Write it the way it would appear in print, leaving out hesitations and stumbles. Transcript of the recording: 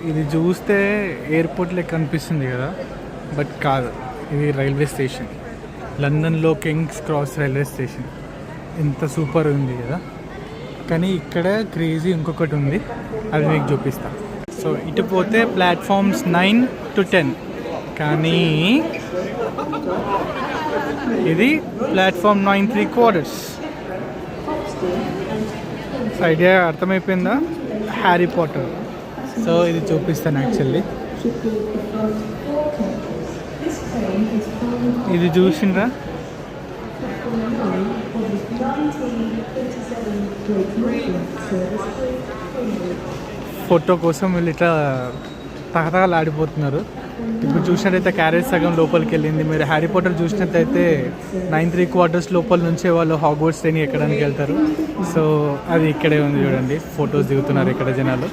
ఇది చూస్తే ఎయిర్పోర్ట్ లెక్క కనిపిస్తుంది కదా, బట్ కాదు, ఇది రైల్వే స్టేషన్. లండన్లో కింగ్స్ క్రాస్ రైల్వే స్టేషన్. ఎంత సూపర్ ఉంది కదా. కానీ ఇక్కడ క్రేజీ ఇంకొకటి ఉంది, అది మీకు చూపిస్తా. సో ఇటు పోతే ప్లాట్ఫామ్స్ 9 to 10, కానీ ఇది ప్లాట్ఫామ్ 9 3/4. ఐడియా అర్థమైపోయిందా? Harry Potter. సో ఇది చూపిస్తాను యాక్చువల్లీ. ఇది చూసిండ్రా? ఫోటో కోసం వీళ్ళు ఇట్లా తహతహలు ఆడిపోతున్నారు. ఇప్పుడు చూసినట్టయితే క్యారేజ్ సగం లోపలికి వెళ్ళింది. మీరు హ్యారీ పాటర్ చూసినట్టయితే 9 3/4 లోపల నుంచే వాళ్ళు హాగ్వర్ట్స్ ట్రైనింగ్ ఎక్కడానికి వెళ్తారు. సో అది ఇక్కడే ఉంది చూడండి, ఫొటోస్ దిగుతున్నారు ఇక్కడ జనాలు.